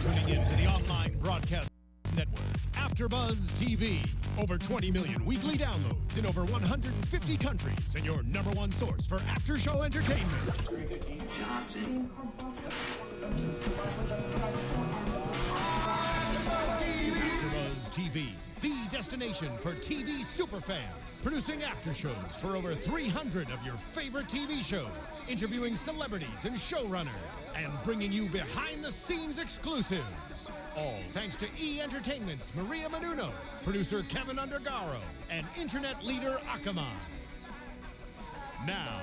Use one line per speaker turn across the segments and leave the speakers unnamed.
tuning in to the online broadcast network, AFTERBUZZ TV. Over 20 million weekly downloads in over 150 countries, and your number one source for after-show entertainment. AFTERBUZZ TV, the destination for TV superfans. Producing after shows for over 300 of your favorite TV shows, interviewing celebrities and showrunners, and bringing you behind-the-scenes exclusives. All thanks to E! Entertainment's Maria Menounos, producer Kevin Undergaro, and internet leader Akamai. Now,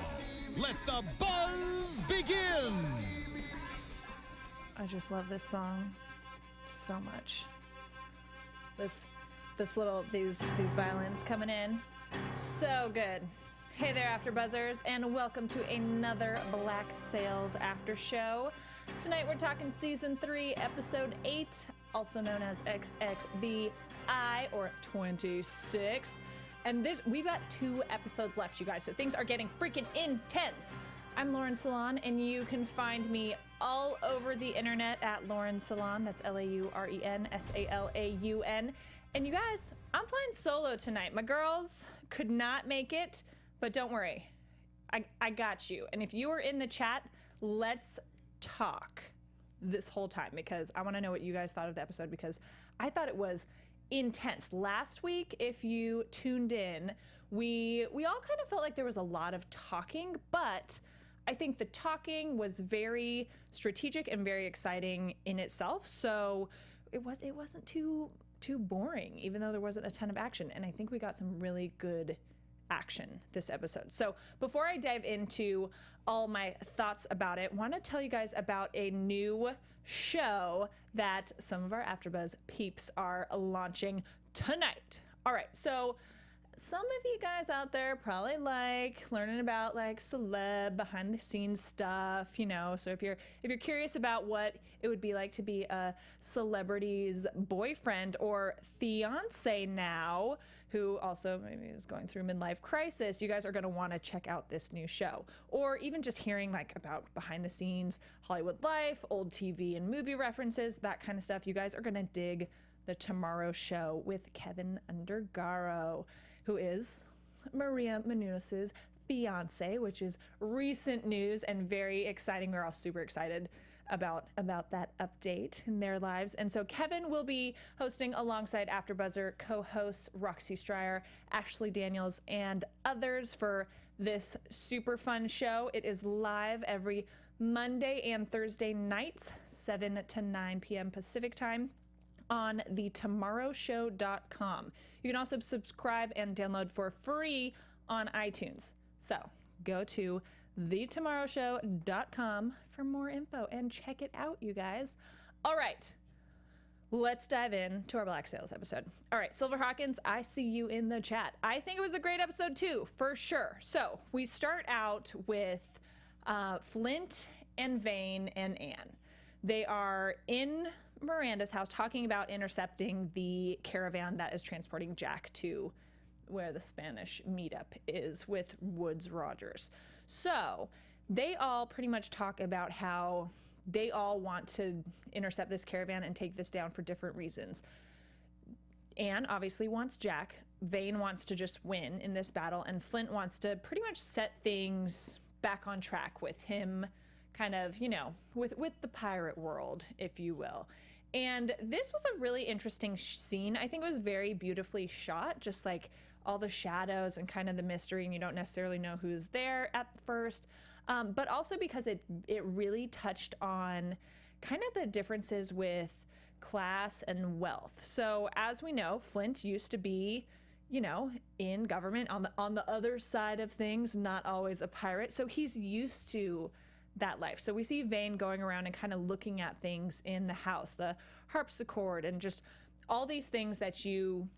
let the buzz begin!
I just love this song so much. These violins coming in, so good. Hey there, AfterBuzzers, and welcome to another Black Sails after show. Tonight we're talking season 3, episode 8, also known as XXVI or 26. And we've got 2 episodes left, you guys, so things are getting freaking intense. I'm Lauren Salaun, and you can find me all over the internet at Lauren Salaun. That's Lauren Salaun. And you guys, I'm flying solo tonight. My girls could not make it, but don't worry, I got you. And if you are in the chat, let's talk this whole time, because I want to know what you guys thought of the episode, because I thought it was intense. Last week, if you tuned in, we all kind of felt like there was a lot of talking, but I think the talking was very strategic and very exciting in itself. So it wasn't too boring, even though there wasn't a ton of action. And I think we got some really good action this episode. So before I dive into all my thoughts about it, I want to tell you guys about a new show that some of our AfterBuzz peeps are launching tonight. All right, so some of you guys out there probably like learning about like celeb behind the scenes stuff, you know. So if you're curious about what it would be like to be a celebrity's boyfriend or fiance now, who also maybe is going through midlife crisis, you guys are going to want to check out this new show. Or even just hearing like about behind the scenes Hollywood life, old TV and movie references, that kind of stuff. You guys are going to dig The Tomorrow Show with Kevin Undergaro, who is Maria Menounos' fiance, which is recent news and very exciting. We're all super excited about that update in their lives. And so Kevin will be hosting alongside AfterBuzzer co-hosts Roxy Stryer, Ashley Daniels, and others for this super fun show. It is live every Monday and Thursday nights, 7 to 9 p.m. Pacific time, on thetomorrowshow.com. You can also subscribe and download for free on iTunes. So go to thetomorrowshow.com for more info and check it out, you guys. All right, let's dive into our Black Sails episode. All right, Silver Hawkins, I see you in the chat. I think it was a great episode too, for sure. So we start out with Flint and Vane and Anne. They are in Miranda's house talking about intercepting the caravan that is transporting Jack to where the Spanish meetup is with Woods Rogers. So they all pretty much talk about how they all want to intercept this caravan and take this down for different reasons. Anne obviously wants Jack. Vane wants to just win in this battle, and Flint wants to pretty much set things back on track with him, kind of, you know, with the pirate world, if you will. And this was a really interesting scene. I think it was very beautifully shot, just like all the shadows and kind of the mystery, and you don't necessarily know who's there at first. But also because it really touched on kind of the differences with class and wealth. So as we know, Flint used to be, you know, in government on the other side of things, not always a pirate. So he's used to that life. So we see Vane going around and kind of looking at things in the house, the harpsichord and just all these things that you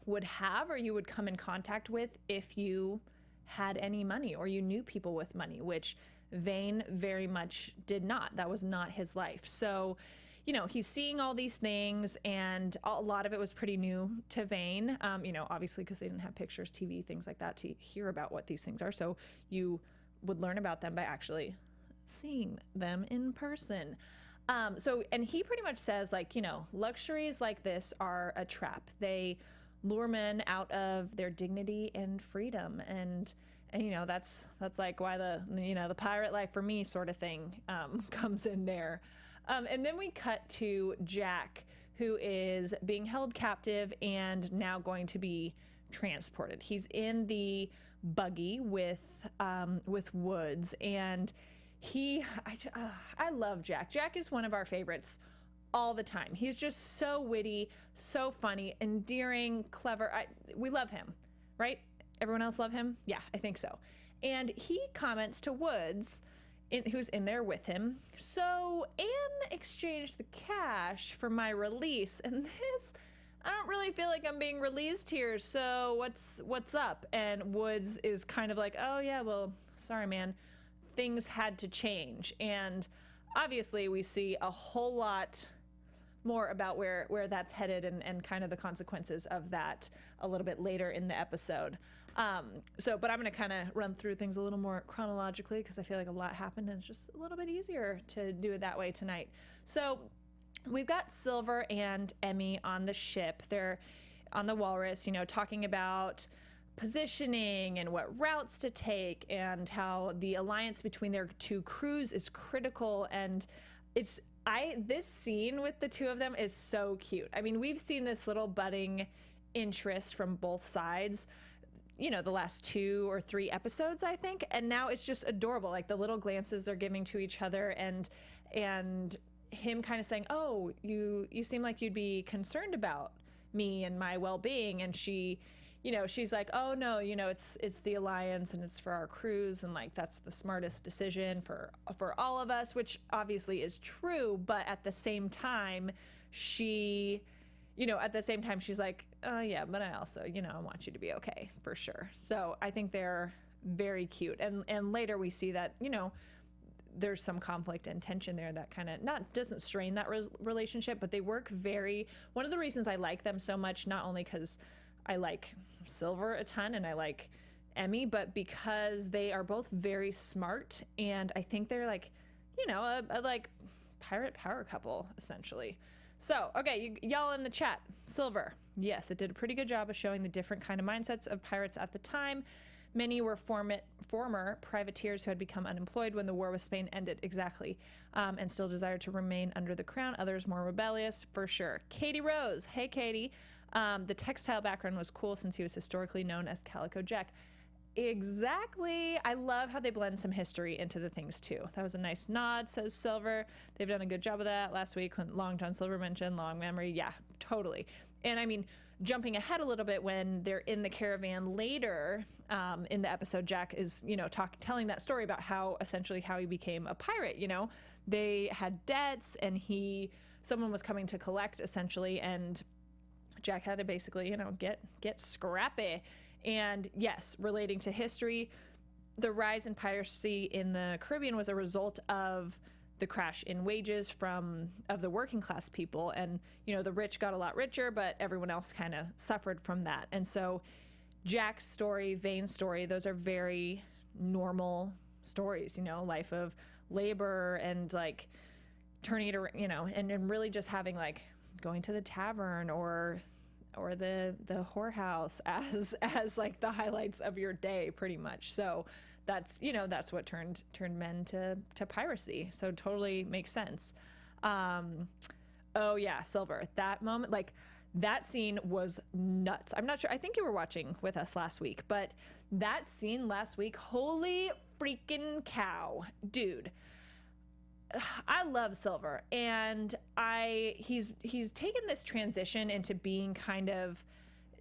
would have or you would come in contact with if you had any money or you knew people with money, which Vane very much did not. That was not his life. So, you know, he's seeing all these things, and a lot of it was pretty new to Vane, you know, obviously because they didn't have pictures, TV, things like that to hear about what these things are. So you would learn about them by actually seeing them in person. And he pretty much says, like, luxuries like this are a trap. They lure men out of their dignity and freedom. And that's like why the pirate life for me sort of thing comes in there. And then we cut to Jack, who is being held captive and now going to be transported. He's in the buggy with Woods, and I love Jack. Jack is one of our favorites all the time. He's just so witty, so funny, endearing, clever. We love him, right? Everyone else love him? Yeah, I think so. And he comments to Woods, who's in there with him, "So Anne exchanged the cash for my release, and this, I don't really feel like I'm being released here, so what's up?" And Woods is kind of like, "Oh yeah, well, sorry man, things had to change." And obviously we see a whole lot more about where that's headed and kind of the consequences of that a little bit later in the episode. But I'm going to kind of run through things a little more chronologically because I feel like a lot happened and it's just a little bit easier to do it that way tonight. So we've got Silver and Emmy on the ship. They're on the Walrus, talking about positioning and what routes to take and how the alliance between their two crews is critical. And this scene with the two of them is so cute. I mean, we've seen this little budding interest from both sides, the last 2 or 3 episodes, I think. And now it's just adorable. Like the little glances they're giving to each other and him kind of saying, "Oh, you seem like you'd be concerned about me and my well-being." And she, she's like, "Oh no, it's the alliance and it's for our crews and like that's the smartest decision for all of us," which obviously is true. But at the same time, she's like, "Oh yeah, but I also, I want you to be okay for sure." So I think they're very cute. And later we see that, there's some conflict and tension there that kind of doesn't strain that relationship, but they work one of the reasons I like them so much, not only because I like Silver a ton and I like Emmy, but because they are both very smart. And I think they're like, a like pirate power couple essentially. So, okay, y'all in the chat, Silver, yes, it did a pretty good job of showing the different kind of mindsets of pirates at the time. Many were former privateers who had become unemployed when the war with Spain ended, exactly, and still desired to remain under the crown. Others more rebellious, for sure. Katie Rose, hey Katie. The textile background was cool since he was historically known as Calico Jack. Exactly. I love how they blend some history into the things too. That was a nice nod, says Silver. They've done a good job of that. Last week when Long John Silver mentioned long memory. Yeah, totally. And I mean, jumping ahead a little bit, when they're in the caravan later in the episode, Jack is, telling that story about how he became a pirate. They had debts and someone was coming to collect essentially, and Jack had to basically, get scrappy. And yes, relating to history, the rise in piracy in the Caribbean was a result of the crash in wages of the working class people. And, the rich got a lot richer, but everyone else kind of suffered from that. And so Jack's story, Vane's story, those are very normal stories, life of labor and like turning it around, and really just having like going to the tavern or the whorehouse as like the highlights of your day pretty much. So that's what turned men to piracy. So totally makes sense. Oh yeah, Silver, that moment, like that scene was nuts. I'm not sure, I think you were watching with us last week, but that scene last week, holy freaking cow, dude. I love Silver, and he's taken this transition into being kind of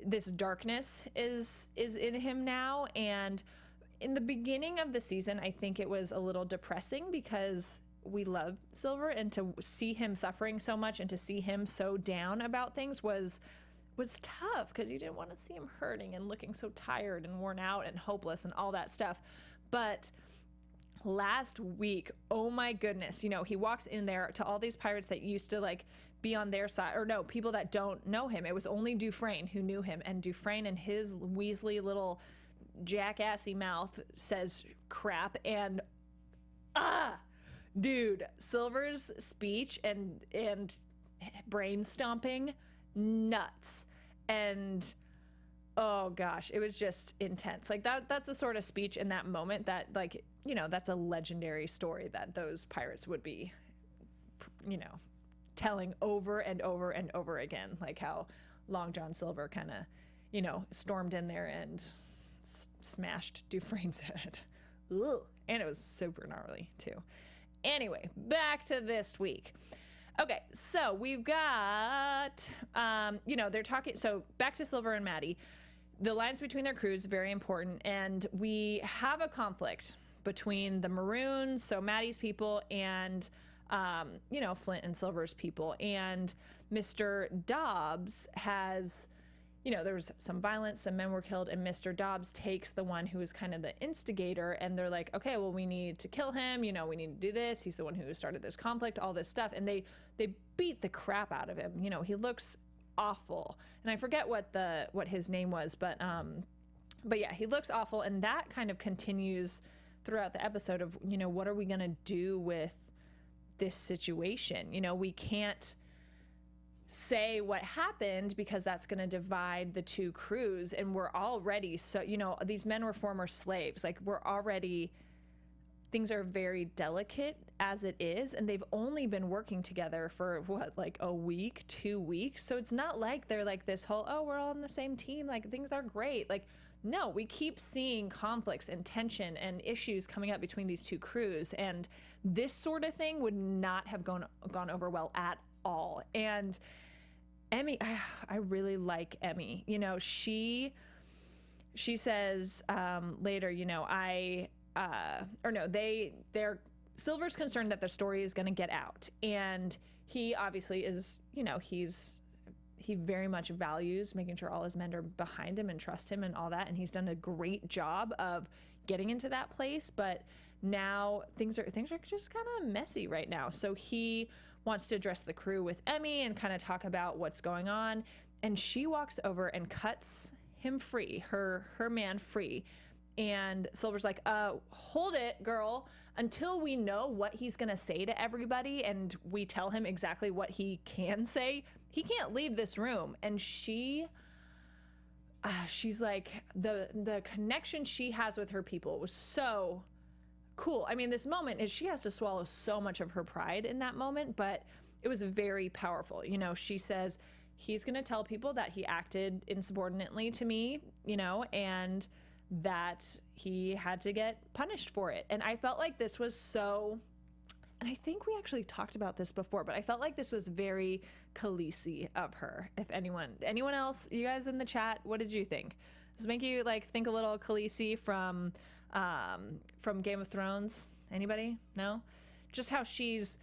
this darkness is in him now. And in the beginning of the season, I think it was a little depressing because we love Silver, and to see him suffering so much and to see him so down about things was tough because you didn't want to see him hurting and looking so tired and worn out and hopeless and all that stuff. But last week, oh my goodness, he walks in there to all these pirates that used to like be on their side, or no, people that don't know him. It was only Dufresne who knew him, and Dufresne and his Weasley little jackassy mouth says crap, and Dude, Silver's speech and brain stomping, nuts. And oh gosh, it was just intense. Like that's the sort of speech in that moment that, like, you know, that's a legendary story that those pirates would be, you know, telling over and over and over again, like how Long John Silver kind of, you know, stormed in there and smashed Dufresne's head. Ugh. And it was super gnarly too. Anyway, back to this week. Okay, so we've got, you know, they're talking, so back to Silver and Maddie. The lines between their crews, very important, and we have a conflict between the Maroons, so Maddie's people, and, you know, Flint and Silver's people. And Mr. Dobbs has, you know, there was some violence, some men were killed, and Mr. Dobbs takes the one who was kind of the instigator, and they're like, okay, well, we need to kill him, you know, we need to do this. He's the one who started this conflict, all this stuff, and they beat the crap out of him. You know, he looks awful, and I forget what his name was, but yeah, he looks awful, and that kind of continues throughout the episode of, you know, what are we gonna do with this situation? You know, we can't say what happened because that's going to divide the two crews, and we're already, so, you know, these men were former slaves, like we're already, things are very delicate as it is, and they've only been working together for what, like a week, 2 weeks, so it's not like they're like this whole, oh, we're all on the same team, like things are great. Like, no, we keep seeing conflicts and tension and issues coming up between these two crews, and this sort of thing would not have gone over well at all. And Emmy, I really like Emmy. You know, she says later, you know, they're Silver's concerned that the story is going to get out, and he obviously is, you know, he very much values making sure all his men are behind him and trust him and all that, and he's done a great job of getting into that place, but now things are just kind of messy right now. So he wants to address the crew with Emmy and kind of talk about what's going on, and she walks over and cuts him free, her man free, and Silver's like, hold it, girl, until we know what he's gonna say to everybody and we tell him exactly what he can say, he can't leave this room. And she's like, the connection she has with her people was so cool. I mean, this moment is, she has to swallow so much of her pride in that moment, but it was very powerful. You know, she says, he's going to tell people that he acted insubordinately to me, you know, and that he had to get punished for it. And I felt like this was so, and I think we actually talked about this before, but I felt like this was very Khaleesi of her. If anyone else, you guys in the chat, what did you think? Does it make you like think a little Khaleesi from Game of Thrones? Anybody? No? Just how she's,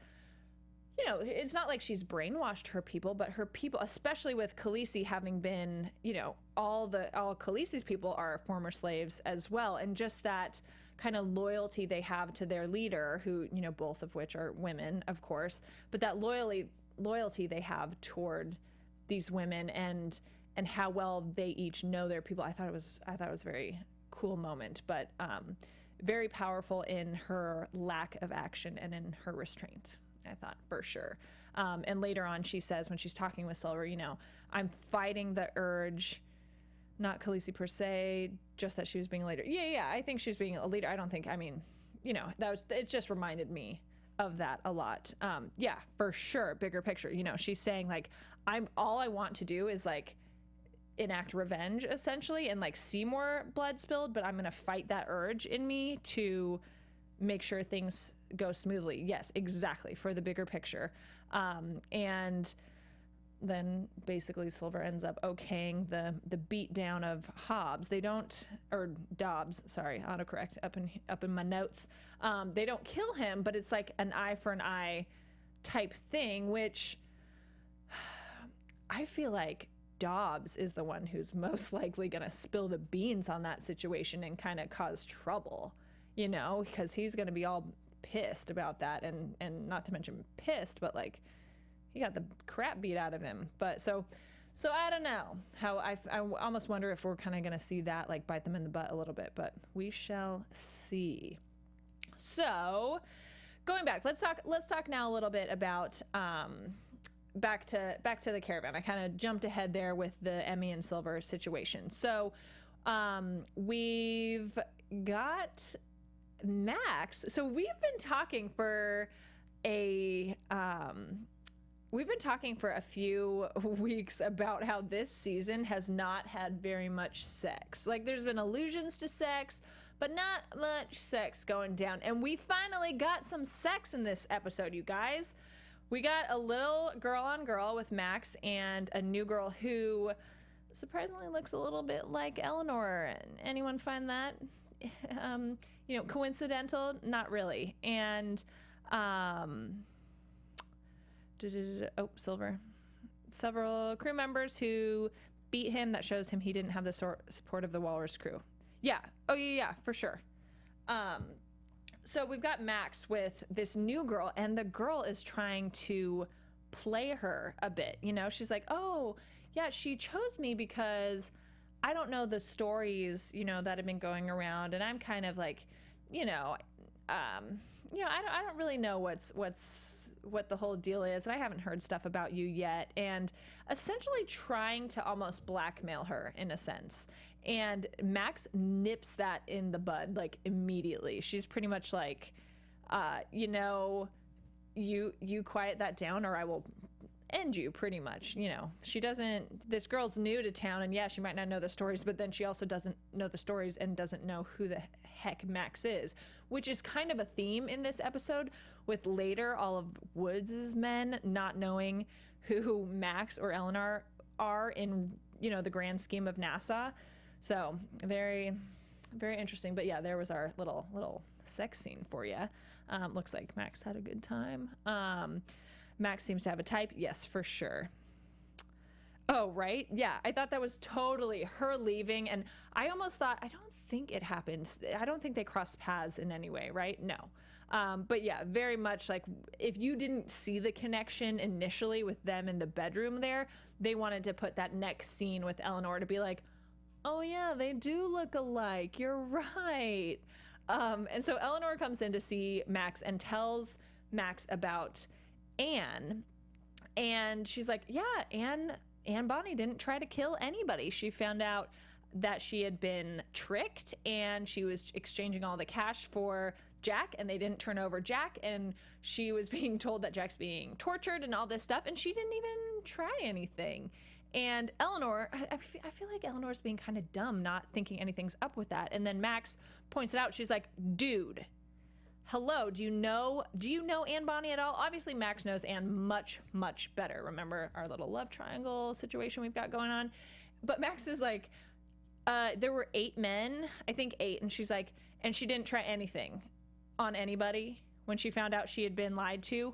you know, it's not like she's brainwashed her people, but her people, especially with Khaleesi having been, you know, all Khaleesi's people are former slaves as well, and just that kind of loyalty they have to their leader, who, you know, both of which are women, of course, but that loyalty they have toward these women and how well they each know their people. I thought it was a very cool moment, but very powerful in her lack of action and in her restraint, I thought, for sure. And later on, she says, when she's talking with Silver, you know, I'm fighting the urge, not Khaleesi per se, just that she was being a leader. Yeah, I think she was being a leader. I don't think, I mean, you know, it just reminded me of that a lot. Yeah, for sure, bigger picture. You know, she's saying, like, all I want to do is, like, enact revenge, essentially, and, like, see more blood spilled, but I'm going to fight that urge in me to make sure things go smoothly. Yes, exactly, for the bigger picture. And then basically Silver ends up okaying the beat down of Dobbs, sorry, autocorrect up in my notes. They don't kill him, but it's like an eye for an eye type thing, which I feel like Dobbs is the one who's most likely going to spill the beans on that situation and kind of cause trouble, you know, because he's going to be all pissed about that, and not to mention pissed, but like he got the crap beat out of him. But so I don't know how I almost wonder if we're kind of going to see that like bite them in the butt a little bit, but we shall see. So going back, let's talk now a little bit about back to the caravan. I kind of jumped ahead there with the Emmy and Silver situation. So we've got Max. So we've been talking for a few weeks about how this season has not had very much sex. Like, there's been allusions to sex, but not much sex going down. And we finally got some sex in this episode, you guys. We got a little girl on girl with Max and a new girl who surprisingly looks a little bit like Eleanor. Anyone find that, coincidental? Not really. And, Silver. Several crew members who beat him. That shows him he didn't have the support of the Walrus crew. Yeah. Oh, yeah, for sure. So we've got Max with this new girl, and the girl is trying to play her a bit. You know, she's like, oh, yeah, she chose me because I don't know the stories, that have been going around. And I'm kind of like, I don't really know what the whole deal is, and I haven't heard stuff about you yet, and essentially trying to almost blackmail her in a sense. And Max nips that in the bud, like, immediately. She's pretty much like, you quiet that down or I will end you, pretty much. This girl's new to town, and yeah, she might not know the stories, but then she also doesn't know the stories and doesn't know who the heck Max is, which is kind of a theme in this episode, with later all of Woods' men not knowing who Max or Eleanor are in, the grand scheme of NASA. So very, very interesting. But yeah, there was our little sex scene for you. Looks like Max had a good time. Max seems to have a type. Yes, for sure. Oh, right. Yeah, I thought that was totally her leaving. And I almost thought, I don't think it happened. I don't think they crossed paths in any way, right? No. But yeah, very much like, if you didn't see the connection initially with them in the bedroom there, they wanted to put that next scene with Eleanor to be like, oh yeah, they do look alike. You're right. And so Eleanor comes in to see Max and tells Max about Anne, and she's like, yeah, Anne Bonny didn't try to kill anybody. She found out that she had been tricked, and she was exchanging all the cash for Jack, and they didn't turn over Jack, and she was being told that Jack's being tortured and all this stuff, and she didn't even try anything. And Eleanor, I feel like Eleanor's being kind of dumb, not thinking anything's up with that. And then Max points it out. She's like, dude, hello, do you know Anne Bonny at all? Obviously, Max knows Anne much, much better. Remember our little love triangle situation we've got going on? But Max is like, there were 8 men, I think 8. And she's like, and she didn't try anything on anybody when she found out she had been lied to.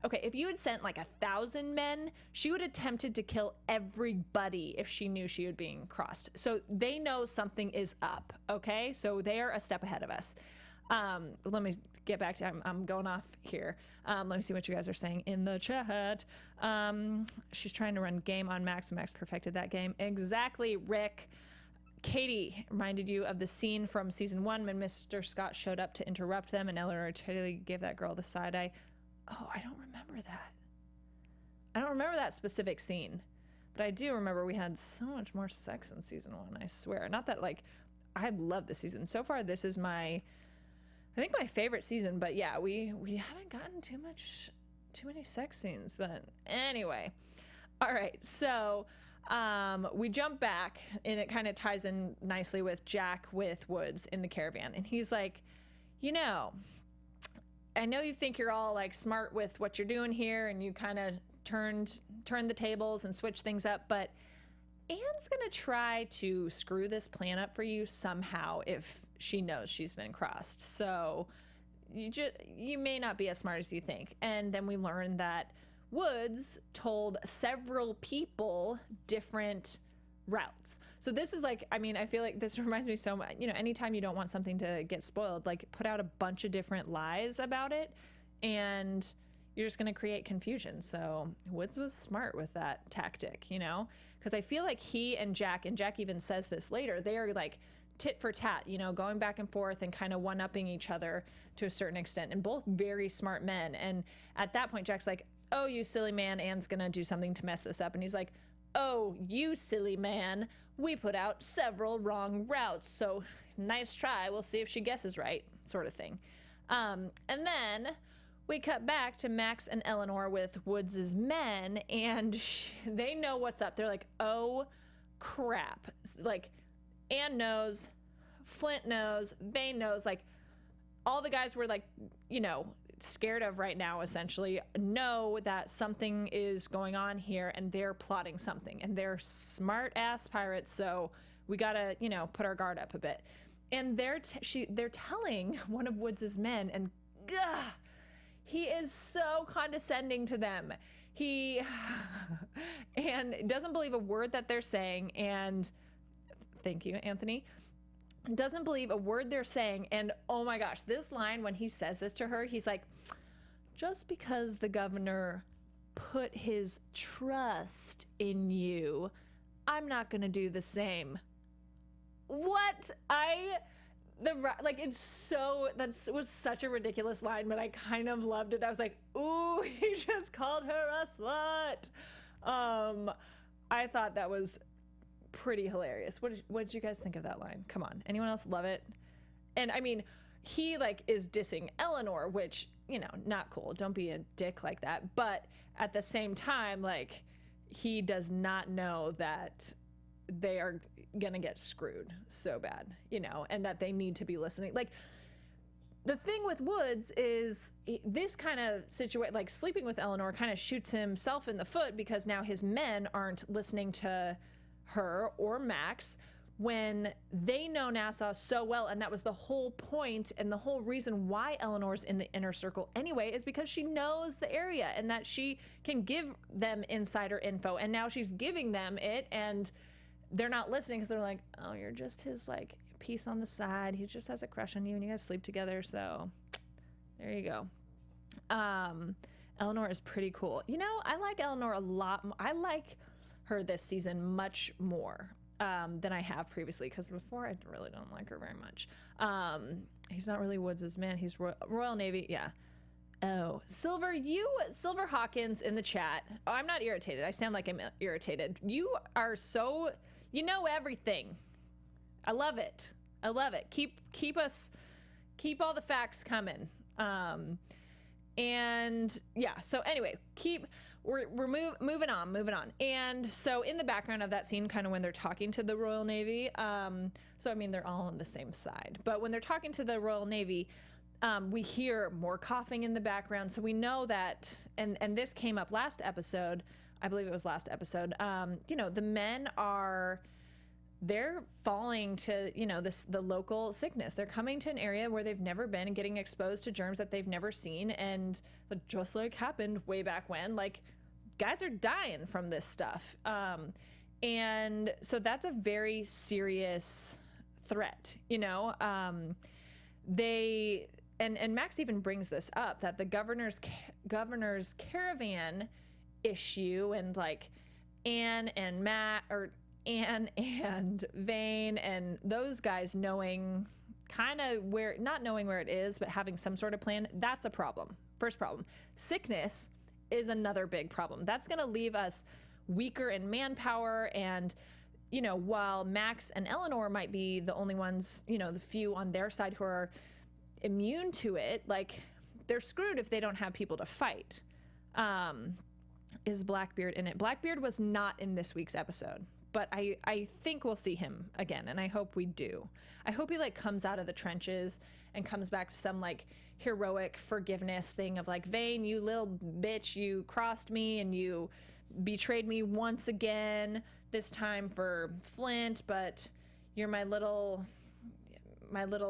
Okay, if you had sent like 1,000 men, she would have attempted to kill everybody if she knew she was being crossed. So they know something is up, okay? So they are a step ahead of us. Let me get back to, I'm going off here. Let me see what you guys are saying in the chat. She's trying to run game on Max, and Max perfected that game. Exactly, Rick. Katie reminded you of the scene from season 1 when Mr. Scott showed up to interrupt them, and Eleanor totally gave that girl the side eye. Oh, I don't remember that. I don't remember that specific scene, but I do remember we had so much more sex in season 1, I swear. Not that, like, I love this season. So far, this is my favorite season, but yeah, we haven't gotten too many sex scenes, but anyway. All right, so we jump back, and it kind of ties in nicely with Jack with Woods in the caravan, and he's like, I know you think you're all like smart with what you're doing here, and you kind of turned the tables and switched things up, but Anne's gonna try to screw this plan up for you somehow if she knows she's been crossed. So you may not be as smart as you think. And then we learn that Woods told several people different routes. So this is like, I feel like this reminds me so much, anytime you don't want something to get spoiled, like, put out a bunch of different lies about it, and you're just going to create confusion. So Woods was smart with that tactic, you know, because I feel like he and Jack even says this later, they are like tit for tat, you know, going back and forth and kind of one-upping each other to a certain extent, and both very smart men. And at that point, Jack's like, oh, you silly man, Anne's going to do something to mess this up. And he's like, oh, you silly man, we put out several wrong routes, so nice try. We'll see if she guesses right, sort of thing. And then we cut back to Max and Eleanor with Woods's men, and they know what's up. They're like, oh, crap. Like, Anne knows, Flint knows, Vane knows, like, all the guys we're, like, you know, scared of right now, essentially, know that something is going on here, and they're plotting something, and they're smart-ass pirates, so we gotta, you know, put our guard up a bit. And they're telling one of Woods's men, and he is so condescending to them. He and doesn't believe a word that they're saying, and thank you, Anthony. Doesn't believe a word they're saying. And oh my gosh, this line, when he says this to her, he's like, just because the governor put his trust in you, I'm not gonna do the same. What? It's so, that was such a ridiculous line, but I kind of loved it. I was like, ooh, he just called her a slut. I thought that was pretty hilarious. What did you guys think of that line? Come on, anyone else love it? And I mean, he like is dissing Eleanor, which, you know, not cool. Don't be a dick like that. But at the same time, like, he does not know that they are gonna get screwed so bad, you know, and that they need to be listening. Like, the thing with Woods is this kind of situation, like sleeping with Eleanor, kind of shoots himself in the foot, because now his men aren't listening to her or Max when they know Nassau so well. And that was the whole point, and the whole reason why Eleanor's in the inner circle anyway, is because she knows the area and that she can give them insider info. And now she's giving them it, and they're not listening because they're like, oh, you're just his like piece on the side. He just has a crush on you, and you guys sleep together. So there you go. Eleanor is pretty cool. You know, I like Eleanor a lot. I like her this season much more than I have previously, because before I really don't like her very much. He's not really Woods' man. He's Royal Navy. Yeah. Oh, Silver Hawkins in the chat. Oh, I'm not irritated. I sound like I'm irritated. You are so, you know everything. I love it. I love it. Keep all the facts coming. And yeah, so anyway, we're moving on. And so in the background of that scene, kind of when they're talking to the Royal Navy, so I mean, they're all on the same side, but when they're talking to the Royal Navy, we hear more coughing in the background. So we know that, and this came up last episode, I believe it was last episode, you know, the men they're falling to, you know, the local sickness. They're coming to an area where they've never been and getting exposed to germs that they've never seen. And just like happened way back when, like, guys are dying from this stuff. And so that's a very serious threat, you know. And Max even brings this up, that the governor's caravan issue, and like Anne and Matt, or Anne and Vane and those guys knowing kind of not knowing where it is, but having some sort of plan, that's a problem. First problem. Sickness is another big problem. That's going to leave us weaker in manpower. And, you know, while Max and Eleanor might be the only ones, you know, the few on their side who are immune to it, like, they're screwed if they don't have people to fight. Is Blackbeard in it? Blackbeard was not in this week's episode, but I think we'll see him again, and I hope we do. I hope he like comes out of the trenches and comes back to some like heroic forgiveness thing of like, Vane, you little bitch, you crossed me and you betrayed me once again, this time for Flint, but you're my little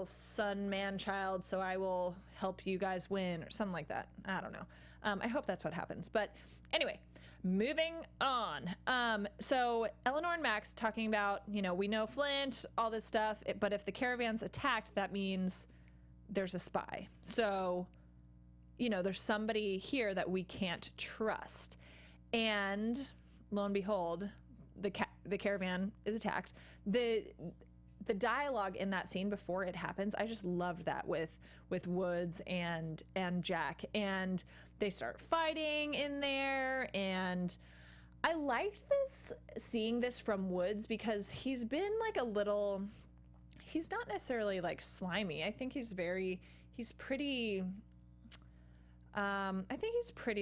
son, man child, so I will help you guys win, or something like that. I don't know. I hope that's what happens. But anyway, moving on. So Eleanor and Max talking about, you know, we know Flint, all this stuff, but if the caravan's attacked, that means there's a spy. So there's somebody here that we can't trust. And lo and behold, the caravan is attacked. The dialogue in that scene before it happens, I just loved that with Woods and Jack, and they start fighting in there, and I liked seeing this from Woods because he's been like he's not necessarily like slimy. I think he's pretty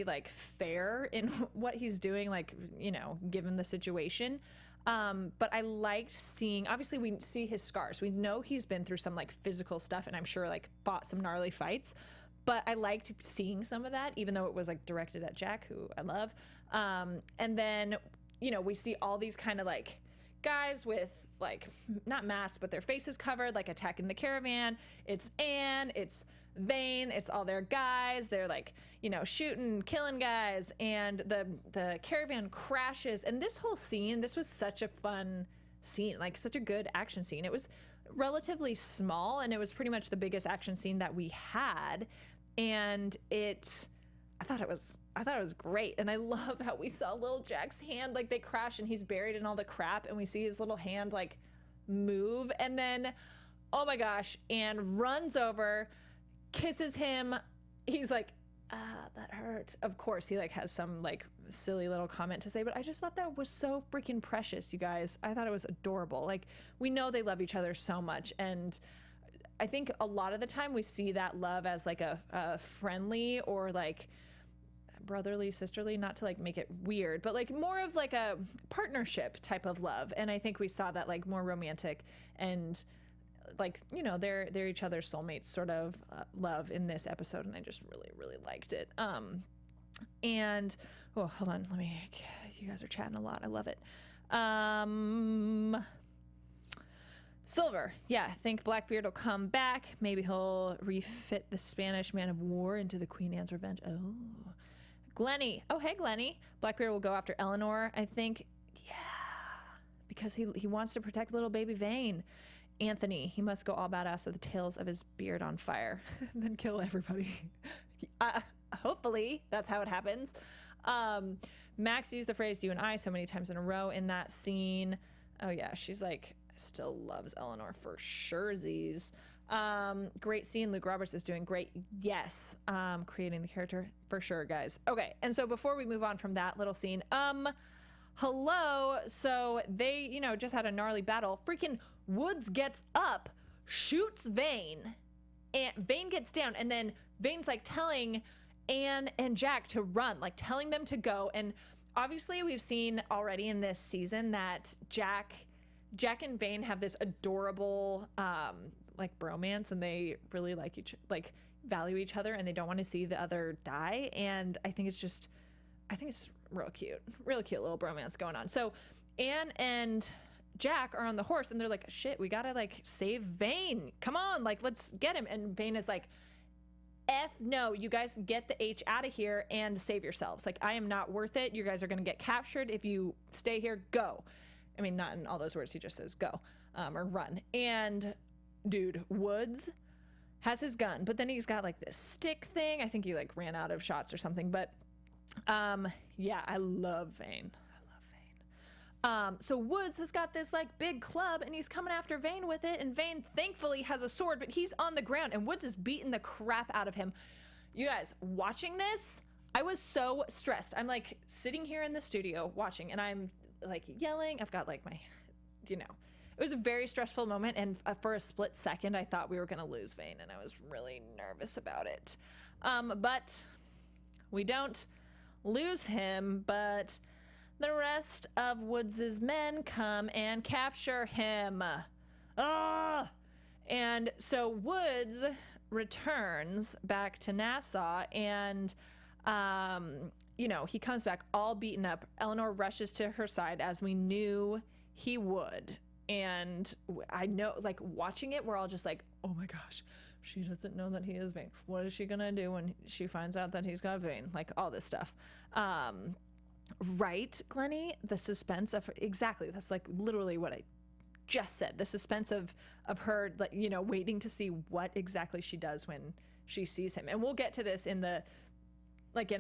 like fair in what he's doing, like, given the situation. But I liked seeing, obviously we see his scars. We know he's been through some like physical stuff, and I'm sure like fought some gnarly fights, but I liked seeing some of that, even though it was like directed at Jack, who I love. And then, we see all these kind of like guys with like, not masks, but their faces covered, like attacking the caravan. It's Anne, it's Vane, it's all their guys. They're like, shooting, killing guys, and the caravan crashes. And this whole scene, this was such a fun scene, like such a good action scene. It was relatively small, and it was pretty much the biggest action scene that we had. And I thought it was great. And I love how we saw little Jack's hand, like they crash and he's buried in all the crap, and we see his little hand like move, and then, oh my gosh, Anne runs over, kisses him. He's like, that hurt. Of course, he like has some like silly little comment to say, but I just thought that was so freaking precious, you guys. I thought it was adorable. Like, we know they love each other so much, and I think a lot of the time we see that love as like a friendly or like brotherly, sisterly, not to like make it weird, but like more of like a partnership type of love. And I think we saw that like more romantic and like, they're each other's soulmates sort of love in this episode. And I just really, really liked it. And oh, hold on, you guys are chatting a lot. I love it. Silver, yeah, think Blackbeard will come back. Maybe he'll refit the Spanish man of war into the Queen Anne's Revenge. Oh, Glennie. Oh, hey, Glennie. Blackbeard will go after Eleanor, I think. Yeah, because he wants to protect little baby Vane. Anthony, he must go all badass with the tails of his beard on fire and then kill everybody. Hopefully, that's how it happens. Max used the phrase "you and I" so many times in a row in that scene. Oh, yeah, she's like, still loves Eleanor for surezies. Great scene. Luke Roberts is doing great. Yes. Creating the character for sure, guys. Okay. And so before we move on from that little scene, hello. So they, just had a gnarly battle. Freaking Woods gets up, shoots Vane, and Vane gets down. And then Vane's like telling Anne and Jack to run, like telling them to go. And obviously we've seen already in this season that Jack and Vane have this adorable, like bromance, and they really value each other, and they don't want to see the other die. And I think it's real cute little bromance going on. So Anne and Jack are on the horse, and they're like, shit, we gotta like save Vane. Come on, like let's get him. And Vane is like, F no, you guys get the H out of here and save yourselves. Like, I am not worth it. You guys are gonna get captured if you stay here. Go. I mean, not in all those words. He just says go, or run. And dude, Woods has his gun, but then he's got like this stick thing. I think he like ran out of shots or something, but yeah, I love Vane. So Woods has got this like big club, and he's coming after Vane with it, and Vane thankfully has a sword, but he's on the ground, and Woods is beating the crap out of him. You guys, watching this, I was so stressed. I'm like sitting here in the studio watching, and I'm like yelling. I've got like my, it was a very stressful moment, and for a split second I thought we were gonna lose Vane, and I was really nervous about it. But we don't lose him, but the rest of Woods's men come and capture him. And so Woods returns back to Nassau, and he comes back all beaten up. Eleanor rushes to her side, as we knew he would. And I know, like, watching it, we're all just like, oh my gosh, she doesn't know that he is Vane. What is she gonna do when she finds out that he's got Vane? Like, all this stuff. Right, Glennie? The suspense of her, exactly. That's like literally what I just said. The suspense of her, like, waiting to see what exactly she does when she sees him. And we'll get to this in a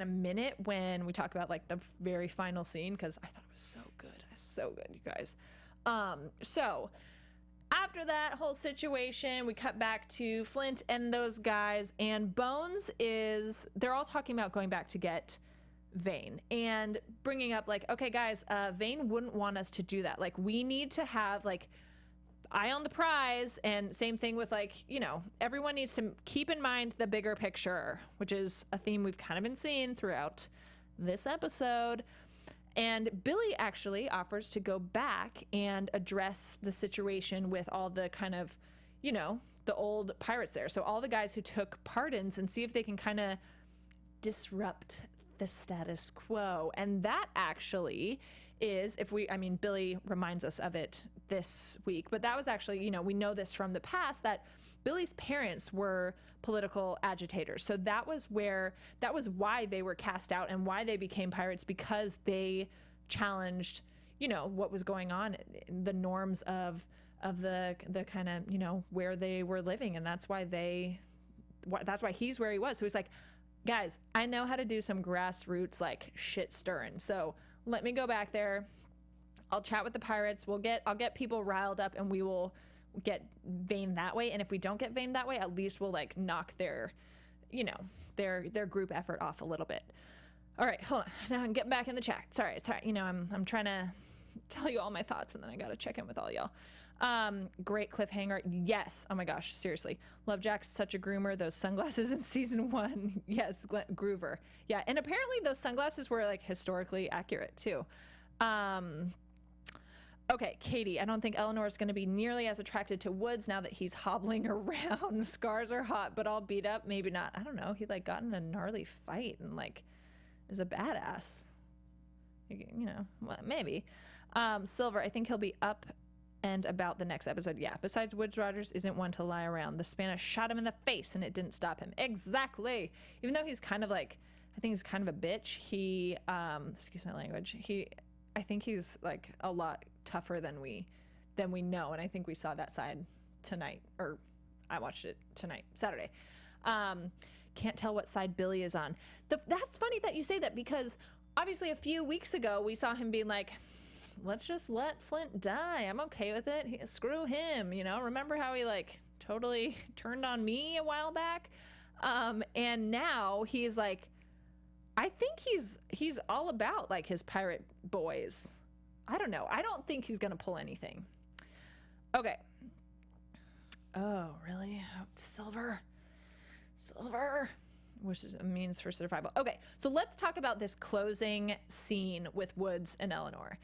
minute when we talk about like the very final scene, because I thought it was so good, you guys. So after that whole situation, we cut back to Flint and those guys, and Bones they're all talking about going back to get Vane and bringing up like, okay guys, Vane wouldn't want us to do that. Like, we need to have like eye on the prize, and same thing with like, you know, everyone needs to keep in mind the bigger picture, which is a theme we've kind of been seeing throughout this episode. And Billy actually offers to go back and address the situation with all the kind of, you know, the old pirates there. So all the guys who took pardons, and see if they can kind of disrupt the status quo. And that actually is, Billy reminds us of it this week, but that was actually, you know, we know this from the past, that Billy's parents were political agitators. So that was why they were cast out and why they became pirates, because they challenged, you know, what was going on, the norms of the kind of, you know, where they were living. And that's why he's where he was. So he's like, guys, I know how to do some grassroots like shit stirring. So let me go back there. I'll chat with the pirates. I'll get people riled up, and we will get Vane that way. And if we don't get Vane that way, at least we'll like knock their, you know, their group effort off a little bit. All right, hold on. Now I'm getting back in the chat. Sorry. You know, I'm trying to tell you all my thoughts, and then I got to check in with all y'all. Great cliffhanger. Yes. Oh my gosh. Seriously. Love Jack's such a groomer. Those sunglasses in season 1. Yes. Groover. Yeah. And apparently those sunglasses were like historically accurate too. Okay. Katie, I don't think Eleanor's going to be nearly as attracted to Woods now that he's hobbling around. Scars are hot, but all beat up. Maybe not. I don't know. He like got in a gnarly fight and like is a badass. You know, well, maybe. Silver, I think he'll be up and about the next episode. Yeah. Besides, Woods Rogers isn't one to lie around. The Spanish shot him in the face and it didn't stop him. Exactly. Even though he's kind of like, I think he's kind of a bitch. He, excuse my language. I think he's like a lot tougher than we know. And I think we saw that side tonight, or I watched it tonight, Saturday. Can't tell what side Billy is on. That's funny that you say that, because obviously a few weeks ago we saw him being like, let's just let Flint die. I'm okay with it. Screw him. You know, remember how he like totally turned on me a while back? And now he's like, I think he's all about like his pirate boys. I don't know. I don't think he's going to pull anything. Okay. Oh, really? Silver, which is a means for survival. Okay. So let's talk about this closing scene with Woods and Eleanor.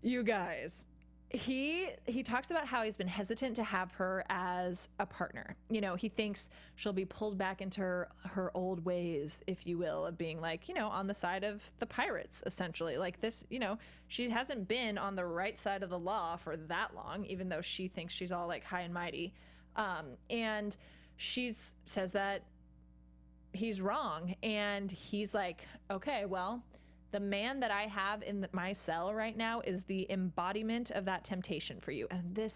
You guys, he talks about how he's been hesitant to have her as a partner. You know, he thinks she'll be pulled back into her old ways, if you will, of being like, you know, on the side of the pirates, essentially. Like this, you know, she hasn't been on the right side of the law for that long, even though she thinks she's all like high and mighty. And she says that he's wrong. And he's like, okay, well, the man that I have in my cell right now is the embodiment of that temptation for you. And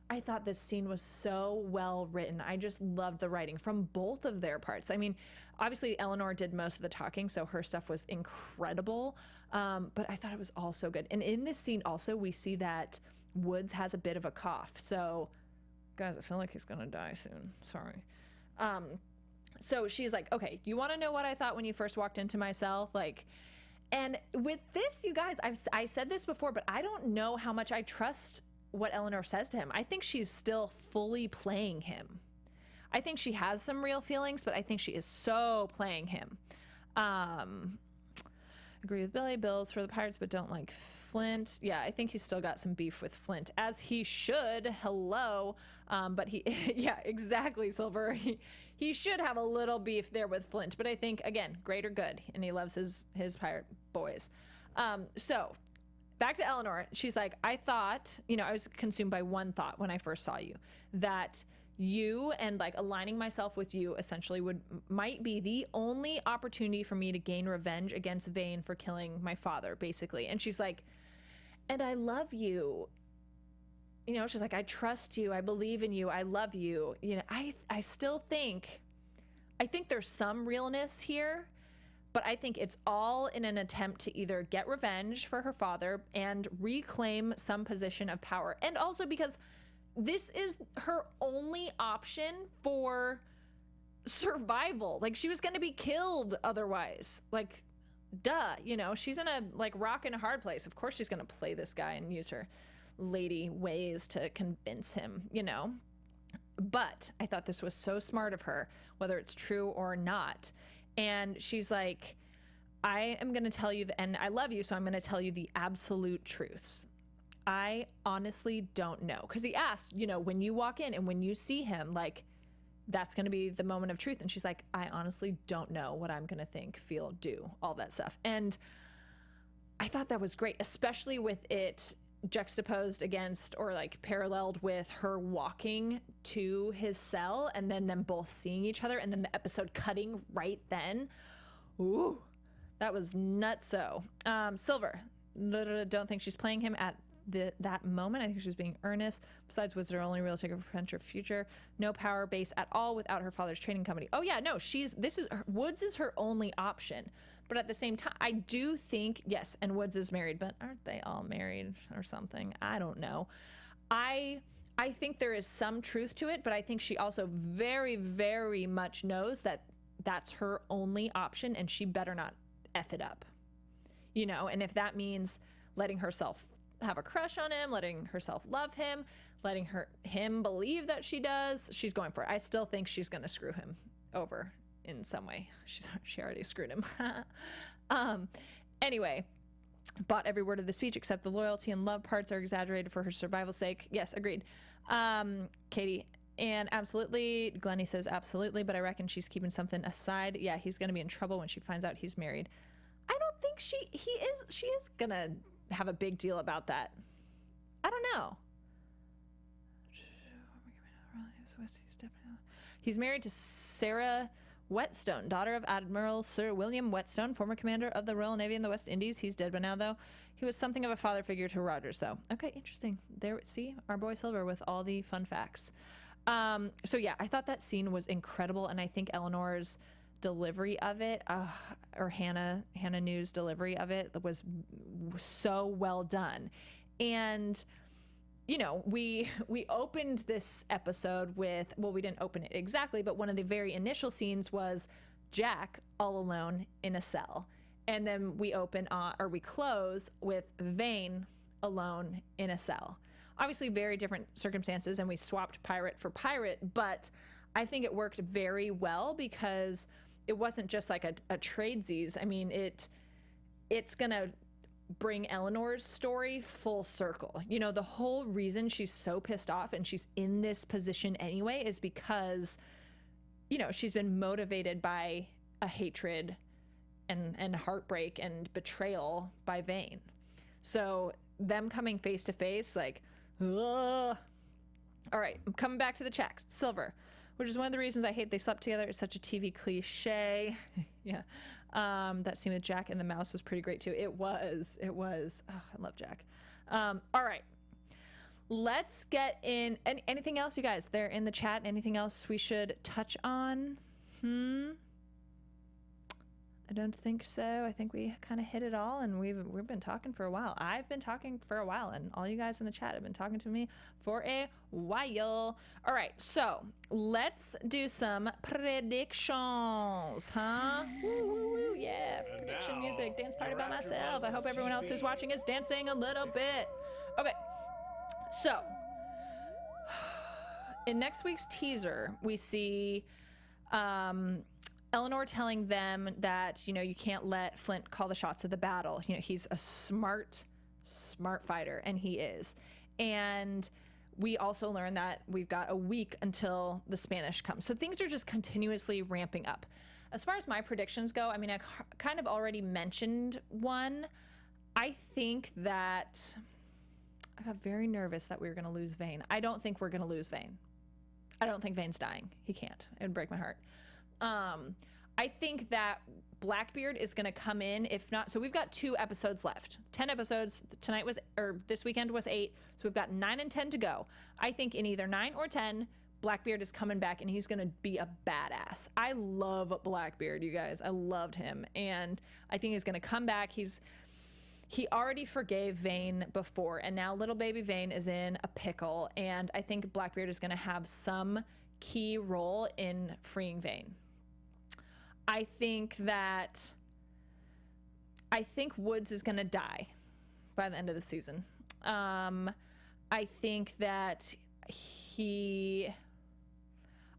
I thought this scene was so well written. I just loved the writing from both of their parts. I mean, obviously Eleanor did most of the talking, so her stuff was incredible. But I thought it was all so good. And in this scene also, we see that Woods has a bit of a cough. So guys, I feel like he's gonna die soon. Sorry. So she's like, okay, you wanna know what I thought when you first walked into my cell? Like, and with this, you guys, I said this before, but I don't know how much I trust what Eleanor says to him. I think she's still fully playing him. I think she has some real feelings, but I think she is so playing him. Agree with Billy. Bill's for the pirates, but don't like Flint. Yeah, I think he's still got some beef with Flint, as he should. Hello. But yeah, exactly, Silver. He should have a little beef there with Flint, but I think, again, greater good, and he loves his pirate boys. So back to Eleanor. She's like, I thought, you know, I was consumed by one thought when I first saw you, that you and like aligning myself with you essentially might be the only opportunity for me to gain revenge against Vane for killing my father, basically. And she's like, and I love you. You know, she's like, I trust you. I believe in you. I love you. You know, I still think I think there's some realness here, but I think it's all in an attempt to either get revenge for her father and reclaim some position of power. And also because this is her only option for survival. Like, she was going to be killed otherwise. Like, duh, you know, she's in a like rock and a hard place. Of course she's going to play this guy and use her lady ways to convince him, you know. But I thought this was so smart of her, whether it's true or not. And she's like, I am going to tell you, and I love you, so I'm going to tell you the absolute truths. I honestly don't know. Because he asked, you know, when you walk in and when you see him, like, that's going to be the moment of truth. And she's like, I honestly don't know what I'm going to think, feel, do, all that stuff. And I thought that was great, especially with it juxtaposed against or like paralleled with her walking to his cell and then them both seeing each other and then the episode cutting right then. Ooh, that was nutso. Silver, don't think she's playing him at that moment. I think she was being earnest. Besides, was her only real ticket for potential future. No power base at all without her father's trading company. Oh yeah, no, Woods is her only option. But at the same time, I do think, yes, and Woods is married, but aren't they all married or something? I don't know. I think there is some truth to it, but I think she also very, very much knows that that's her only option and she better not F it up. You know, and if that means letting herself have a crush on him, letting herself love him, letting him believe that she does, she's going for it. I still think she's going to screw him over in some way. She already screwed him. Anyway, bought every word of the speech except the loyalty and love parts are exaggerated for her survival's sake. Yes, agreed. Katie, and absolutely. Glennie says absolutely, but I reckon she's keeping something aside. Yeah, he's going to be in trouble when she finds out he's married. I don't think she is going to have a big deal about that. I don't know. He's married to Sarah Whetstone, daughter of Admiral Sir William Whetstone, former commander of the Royal Navy in the West Indies. He's dead by now, though. He was something of a father figure to Rogers, though. Okay, interesting. There, see, our boy Silver with all the fun facts. So yeah, I thought that scene was incredible, and I think Eleanor's delivery of it, or Hannah New's delivery of it, was so well done. And you know, we opened this episode with, well, we didn't open it exactly, but one of the very initial scenes was Jack all alone in a cell. And then we close with Vane alone in a cell. Obviously very different circumstances, and we swapped pirate for pirate, but I think it worked very well because it wasn't just like a tradesies. I mean, it's gonna bring Eleanor's story full circle. You know, the whole reason she's so pissed off and she's in this position anyway is because, you know, she's been motivated by a hatred and heartbreak and betrayal by Vane. So them coming face to face, like, ugh. All right, I'm coming back to the check. Silver, which is one of the reasons I hate they slept together. It's such a TV cliche. Yeah. That scene with Jack and the mouse was pretty great too. It was. Oh, I love Jack. All right. Let's get in. Anything else, you guys? They're in the chat. Anything else we should touch on? I don't think so. I think we kind of hit it all, and we've been talking for a while. I've been talking for a while, and all you guys in the chat have been talking to me for a while. All right, so let's do some predictions, huh? Woo, yeah, prediction music, dance party by myself. I hope everyone else who's watching is dancing a little bit. Okay, so in next week's teaser, we see Eleanor telling them that, you know, you can't let Flint call the shots of the battle. You know, he's a smart fighter, and he is. And we also learn that we've got a week until the Spanish come. So things are just continuously ramping up. As far as my predictions go, I mean, I kind of already mentioned one. I think that I got very nervous that we were going to lose Vane. I don't think we're going to lose Vane. I don't think Vane's dying. He can't. It would break my heart. I think that Blackbeard is going to come in, if not, so we've got 2 episodes left, 10 episodes. Tonight was, or this weekend was 8. So we've got 9 and 10 to go. I think in either 9 or 10, Blackbeard is coming back and he's going to be a badass. I love Blackbeard, you guys. I loved him. And I think he's going to come back. He already forgave Vane before, and now little baby Vane is in a pickle. And I think Blackbeard is going to have some key role in freeing Vane. I think Woods is going to die by the end of the season.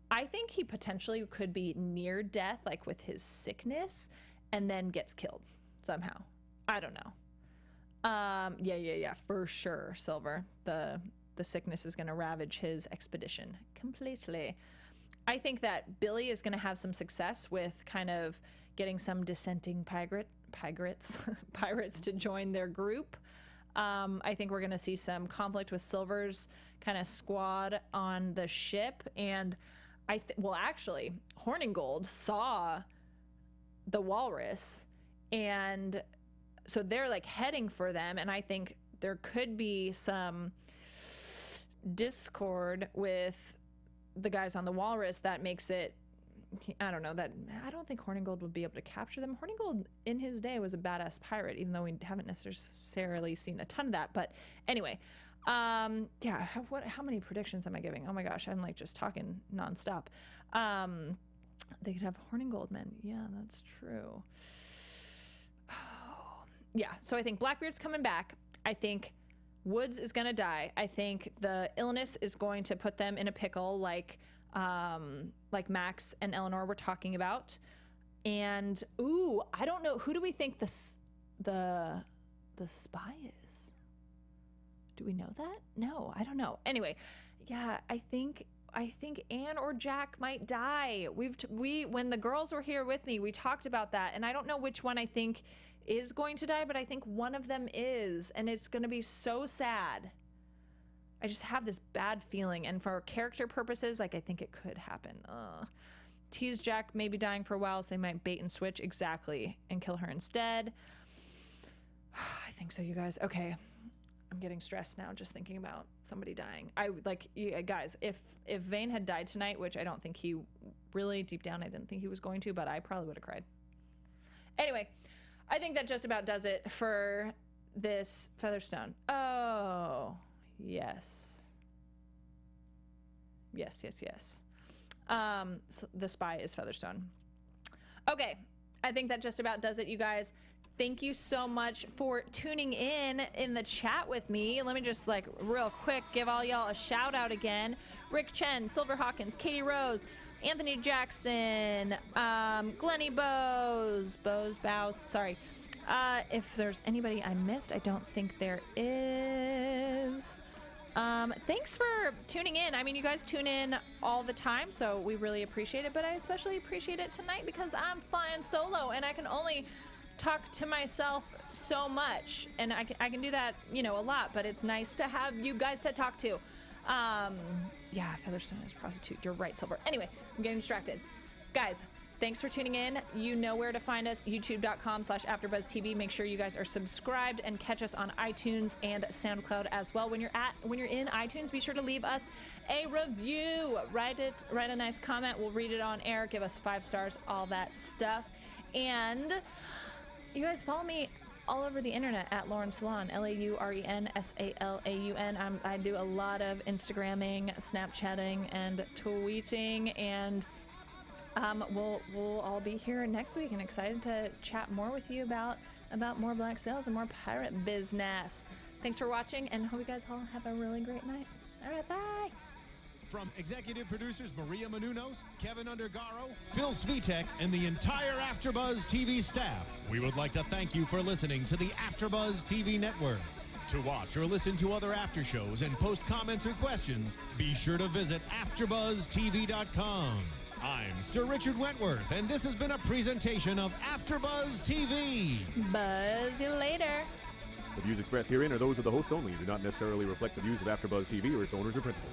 I think he potentially could be near death, like with his sickness, and then gets killed somehow. I don't know. Yeah, for sure, Silver. The sickness is going to ravage his expedition completely. I think that Billy is going to have some success with kind of getting some dissenting pirates to join their group. I think we're going to see some conflict with Silver's kind of squad on the ship. And actually, Hornigold saw the walrus, and so they're like heading for them. And I think there could be some discord with the guys on the walrus that makes it, I don't know, that I don't think Hornigold would be able to capture them. Hornigold in his day was a badass pirate, even though we haven't necessarily seen a ton of that. But anyway, how many predictions am I giving? Oh my gosh, I'm like just talking nonstop. They could have Hornigold men. Yeah, that's true. Oh, yeah, so I think Blackbeard's coming back. I think Woods is going to die. I think the illness is going to put them in a pickle, like Max and Eleanor were talking about. And I don't know, who do we think the spy is? Do we know that? No, I don't know. Anyway, yeah, I think Anne or Jack might die. When the girls were here with me, we talked about that, and I don't know which one I think is going to die, but I think one of them is, and it's going to be so sad. I just have this bad feeling, and for character purposes, like, I think it could happen. Tease Jack maybe dying for a while, so they might bait and switch, exactly, and kill her instead. I think so, you guys. Okay, I'm getting stressed now just thinking about somebody dying. Guys, if Vane had died tonight, which I don't think he really, deep down, I didn't think he was going to, but I probably would have cried. Anyway, I think that just about does it for this Featherstone. Oh, yes. So the spy is Featherstone. Okay, I think that just about does it, you guys. Thank you so much for tuning in the chat with me. Let me just real quick give all y'all a shout out again. Rick Chen, Silver Hawkins, Katie Rose, Anthony Jackson, Glennie Bows, sorry. If there's anybody I missed, I don't think there is. Thanks for tuning in. I mean, you guys tune in all the time, so we really appreciate it, but I especially appreciate it tonight because I'm flying solo and I can only talk to myself so much, and I can do that, a lot, but it's nice to have you guys to talk to. Yeah, Featherstone is prostitute. You're right, Silver. Anyway, I'm getting distracted. Guys, thanks for tuning in. You know where to find us, youtube.com/AfterBuzzTV. Make sure you guys are subscribed and catch us on iTunes and SoundCloud as well. When you're in iTunes, be sure to leave us a review. Write a nice comment. We'll read it on air. Give us 5 stars, all that stuff. And you guys follow me all over the internet at Lauren Salaun, LaurenSalaun. I do a lot of Instagramming, Snapchatting, and tweeting, and we'll all be here next week and excited to chat more with you about more Black Sails and more pirate business. Thanks for watching, and hope you guys all have a really great night. All right, bye.
From executive producers Maria Menounos, Kevin Undergaro, Phil Svitek, and the entire AfterBuzz TV staff, we would like to thank you for listening to the AfterBuzz TV network. To watch or listen to other after shows and post comments or questions, be sure to visit AfterBuzzTV.com. I'm Sir Richard Wentworth, and this has been a presentation of AfterBuzz TV.
Buzz you later.
The views expressed herein are those of the hosts only and do not necessarily reflect the views of AfterBuzz TV or its owners or principals.